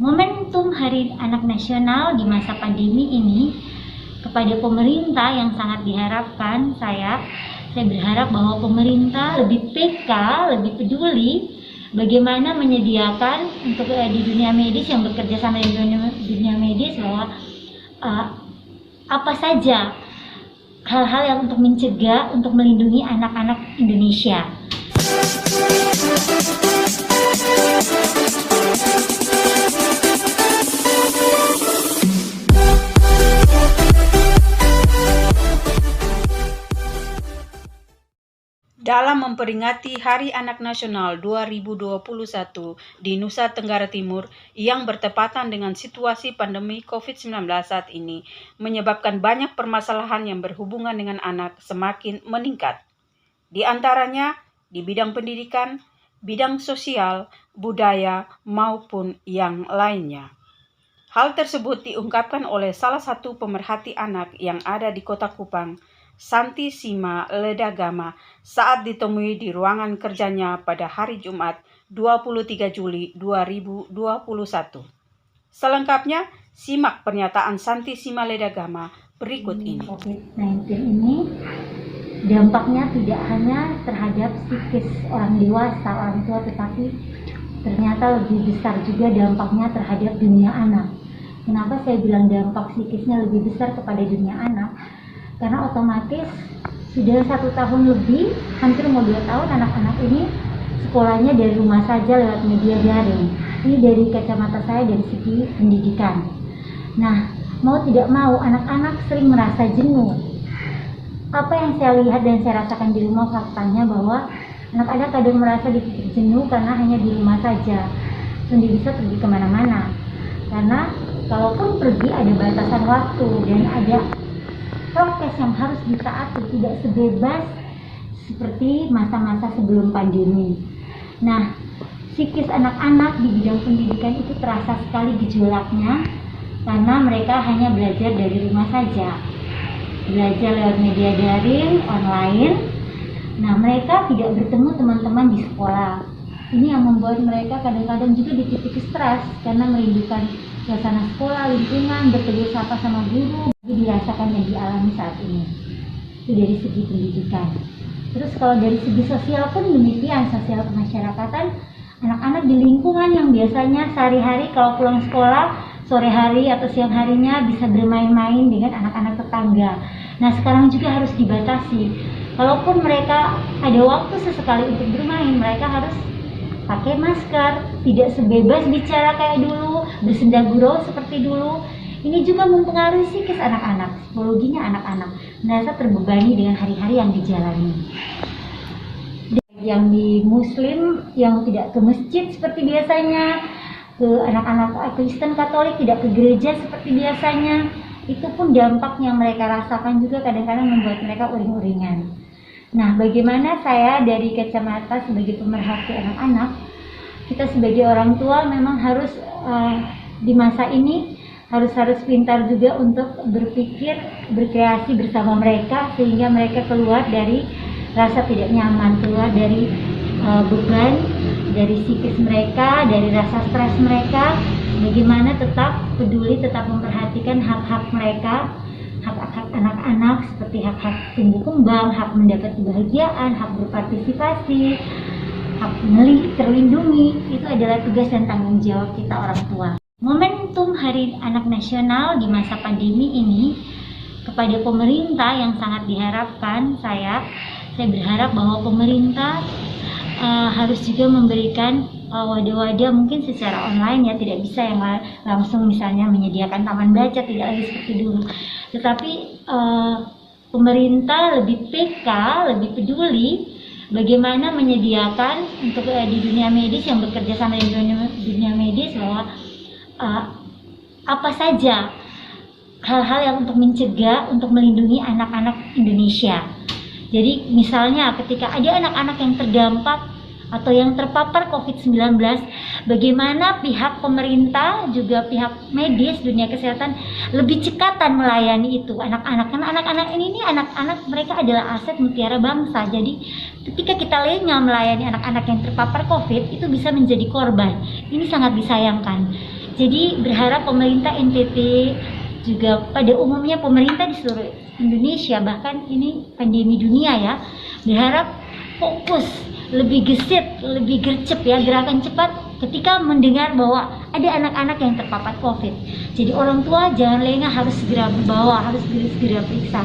Momentum Hari Anak Nasional di masa pandemi ini kepada pemerintah yang sangat diharapkan, saya berharap bahwa pemerintah lebih peka, lebih peduli bagaimana menyediakan untuk di dunia medis yang bekerja sama di dunia medis bahwa apa saja hal-hal yang untuk mencegah, untuk melindungi anak-anak Indonesia. Dalam memperingati Hari Anak Nasional 2021 di Nusa Tenggara Timur yang bertepatan dengan situasi pandemi COVID-19 saat ini, menyebabkan banyak permasalahan yang berhubungan dengan anak semakin meningkat. Di antaranya di bidang pendidikan, bidang sosial, budaya, maupun yang lainnya. Hal tersebut diungkapkan oleh salah satu pemerhati anak yang ada di Kota Kupang, Santi Sima Ledagama, saat ditemui di ruangan kerjanya pada hari Jumat 23 Juli 2021. Selengkapnya, simak pernyataan Santi Sima Ledagama berikut ini. COVID-19 ini dampaknya tidak hanya terhadap psikis orang dewasa, orang tua, tetapi ternyata lebih besar juga dampaknya terhadap dunia anak. Kenapa saya bilang dampak psikisnya lebih besar kepada dunia anak? Karena otomatis sudah 1 tahun lebih, hampir mau 2 tahun anak-anak ini sekolahnya dari rumah saja lewat media daring. Ini dari kacamata saya dari segi pendidikan. Nah, mau tidak mau anak-anak sering merasa jenuh. Apa yang saya lihat dan saya rasakan di rumah faktanya bahwa anak-anak kadang merasa di titik jenuh karena hanya di rumah saja, tidak bisa pergi kemana-mana. Karena kalaupun pergi ada batasan waktu dan ada prokes yang harus ditaati, tidak sebebas seperti masa-masa sebelum pandemi. Nah, psikis anak-anak di bidang pendidikan itu terasa sekali gejolaknya karena mereka hanya belajar dari rumah saja, belajar lewat media daring, online. Nah, mereka tidak bertemu teman-teman di sekolah. Ini yang membuat mereka kadang-kadang juga di titik stres karena merindukan suasana sekolah, lingkungan, bertegur sapa sama guru. Jadi dirasakan dan dialami saat ini. Itu dari segi pendidikan. Terus kalau dari segi sosial pun demikian, sosial kemasyarakatan, anak-anak di lingkungan yang biasanya sehari-hari kalau pulang sekolah, sore hari atau siang harinya bisa bermain-main dengan anak-anak tetangga. Nah, sekarang juga harus dibatasi. Kalaupun mereka ada waktu sesekali untuk bermain, mereka harus pakai masker, tidak sebebas bicara kayak dulu, bersenda gurau seperti dulu. Ini juga mempengaruhi psikis anak-anak, psikologinya anak-anak, merasa terbebani dengan hari-hari yang dijalani. Yang di Muslim yang tidak ke masjid seperti biasanya, ke anak-anak Kristen Katolik tidak ke gereja seperti biasanya, itu pun dampak yang mereka rasakan juga kadang-kadang membuat mereka uring-uringan. Nah, bagaimana saya dari kacamata sebagai pemerhati anak-anak, kita sebagai orang tua memang harus di masa ini harus pintar juga untuk berpikir, berkreasi bersama mereka sehingga mereka keluar dari rasa tidak nyaman, keluar dari beban, dari psikis mereka, dari rasa stres mereka. Bagaimana tetap peduli, tetap memperhatikan hak-hak mereka, hak-hak anak-anak seperti hak-hak tumbuh kembang, hak mendapat kebahagiaan, hak berpartisipasi, hak terlindungi. Itu adalah tugas dan tanggung jawab kita orang tua. Momentum Hari Anak Nasional di masa pandemi ini kepada pemerintah yang sangat diharapkan, saya berharap bahwa pemerintah harus juga memberikan wadah-wadah mungkin secara online ya, tidak bisa yang langsung misalnya menyediakan taman baca, tidak lagi seperti dulu. Tetapi pemerintah lebih peka, lebih peduli bagaimana menyediakan untuk di dunia medis yang bekerja sama di dunia medis bahwa apa saja hal-hal yang untuk mencegah, untuk melindungi anak-anak Indonesia. Jadi misalnya ketika ada anak-anak yang terdampak atau yang terpapar COVID-19, bagaimana pihak pemerintah juga pihak medis, dunia kesehatan lebih cekatan melayani itu anak-anak. Karena anak-anak ini anak-anak mereka adalah aset mutiara bangsa. Jadi ketika kita lengah melayani anak-anak yang terpapar COVID, itu bisa menjadi korban. Ini sangat disayangkan. Jadi berharap pemerintah NTT, juga pada umumnya pemerintah di seluruh Indonesia, bahkan ini pandemi dunia ya, berharap fokus, lebih gesit, lebih gercep ya, gerakan cepat ketika mendengar bahwa ada anak-anak yang terpapar COVID. Jadi orang tua jangan lengah, harus segera berbawa, harus segera periksa.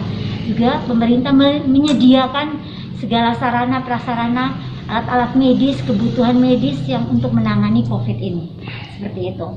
Juga pemerintah menyediakan segala sarana prasarana, alat-alat medis, kebutuhan medis yang untuk menangani COVID ini. Seperti itu.